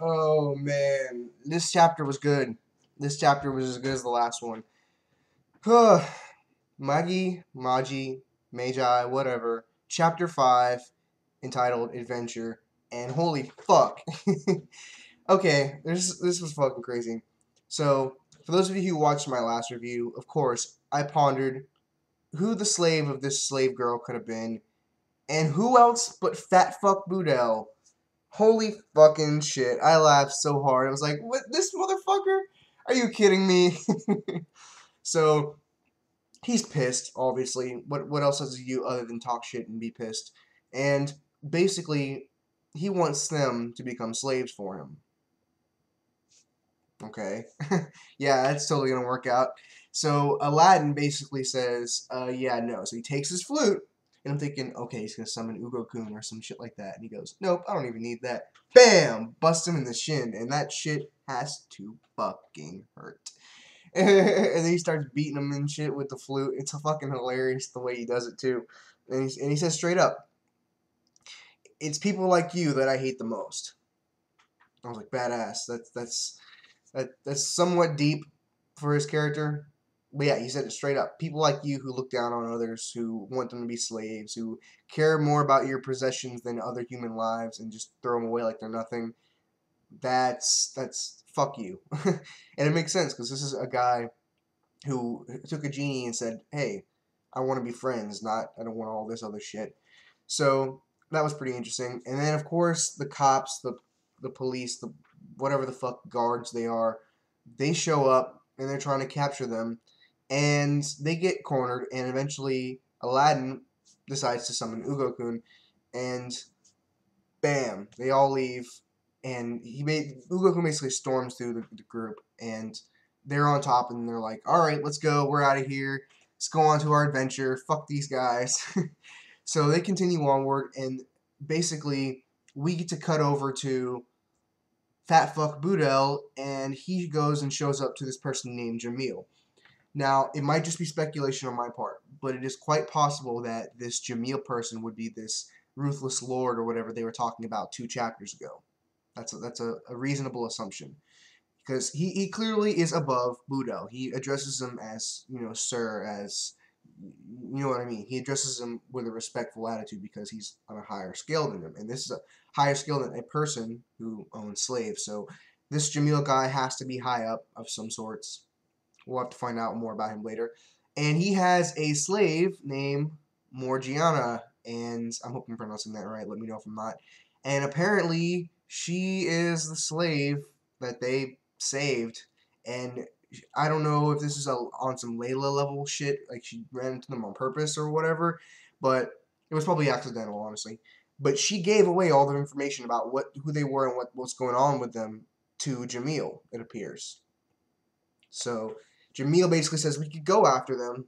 Oh man, this chapter was good. This chapter was as good as the last one. Magi, Magi, whatever. Chapter 5, entitled Adventure, and holy fuck. Okay, this was fucking crazy. So, for those of you who watched my last review, of course, I pondered who the slave of this slave girl could have been, and who else but Fat Fuck Boudel. Holy fucking shit. I laughed so hard. I was like, what, this motherfucker? Are you kidding me? So, he's pissed, obviously. What else does he do other than talk shit and be pissed? And basically, he wants them to become slaves for him. Okay. Yeah, that's totally gonna work out. So Aladdin basically says, yeah, no. So he takes his flute, and I'm thinking, okay, he's gonna summon Ugo Kun or some shit like that. And he goes, nope, I don't even need that. Bam! Busts him in the shin, and that shit has to fucking hurt. And then he starts beating him and shit with the flute. It's fucking hilarious the way he does it too. And he says straight up, it's people like you that I hate the most. I was like, badass. That's somewhat deep for his character. But yeah, he said it straight up. People like you who look down on others, who want them to be slaves, who care more about your possessions than other human lives and just throw them away like they're nothing. That's fuck you. And it makes sense because this is a guy who took a genie and said, "Hey, I want to be friends, not I don't want all this other shit." So that was pretty interesting. And then of course the cops, the police, the whatever the fuck guards they are, they show up and they're trying to capture them, and they get cornered. And eventually Aladdin decides to summon Ugo Kun, and bam, they all leave. And Ugo Kun basically storms through the group, and they're on top, and they're like, "All right, let's go. We're out of here. Let's go on to our adventure. Fuck these guys." So they continue onward, and basically we get to cut over to Fat Fuck Boudel, and he goes and shows up to this person named Jamil. Now, it might just be speculation on my part, but it is quite possible that this Jamil person would be this ruthless lord or whatever they were talking about 2 chapters ago. That's a reasonable assumption. Because he clearly is above Boudel. He addresses him as, sir, as, you know what I mean. He addresses him with a respectful attitude because he's on a higher scale than him. And this is a higher scale than a person who owns slaves. So this Jamil guy has to be high up of some sorts. We'll have to find out more about him later. And he has a slave named Morgiana, and I hope I'm pronouncing that right. Let me know if I'm not. And apparently, she is the slave that they saved. And I don't know if this is on some Layla level shit, like she ran into them on purpose or whatever, but it was probably accidental, honestly. But she gave away all the information about who they were and what's going on with them to Jamil, it appears. So Jamil basically says we could go after them,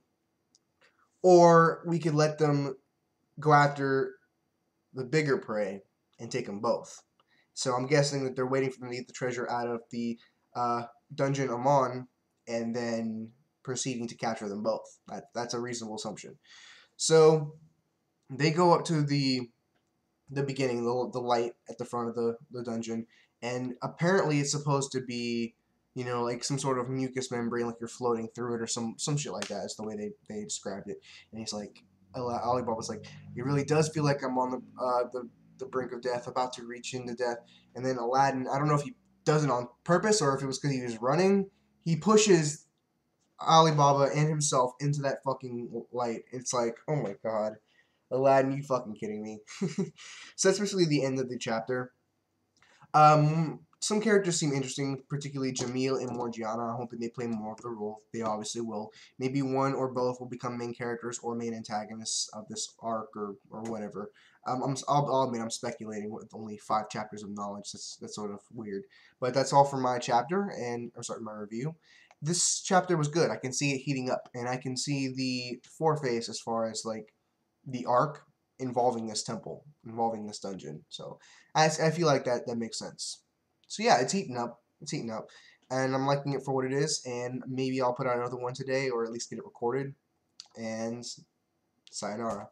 or we could let them go after the bigger prey and take them both. So I'm guessing that they're waiting for them to get the treasure out of the dungeon Amon, and then proceeding to capture them both. That's a reasonable assumption. So they go up to the beginning, the light at the front of the dungeon, and apparently it's supposed to be, like some sort of mucus membrane, like you're floating through it or some shit like that. Is the way they described it. And he's like, Alibaba's like, it really does feel like I'm on the brink of death, about to reach into death. And then Aladdin, I don't know if he does it on purpose or if it was because he was running. He pushes Alibaba and himself into that fucking light. It's like, oh my god. Aladdin, you fucking kidding me? So that's basically the end of the chapter. Some characters seem interesting, particularly Jamil and Morgiana. I'm hoping they play more of the role. They obviously will. Maybe one or both will become main characters or main antagonists of this arc or whatever. I'll admit I'm speculating with only 5 chapters of knowledge. That's sort of weird. But that's all for my chapter, my review. This chapter was good. I can see it heating up, and I can see the foreface as far as like the arc involving this temple, involving this dungeon. So I feel like that makes sense. So yeah, it's heating up. It's heating up. And I'm liking it for what it is, and maybe I'll put out another one today, or at least get it recorded. And sayonara.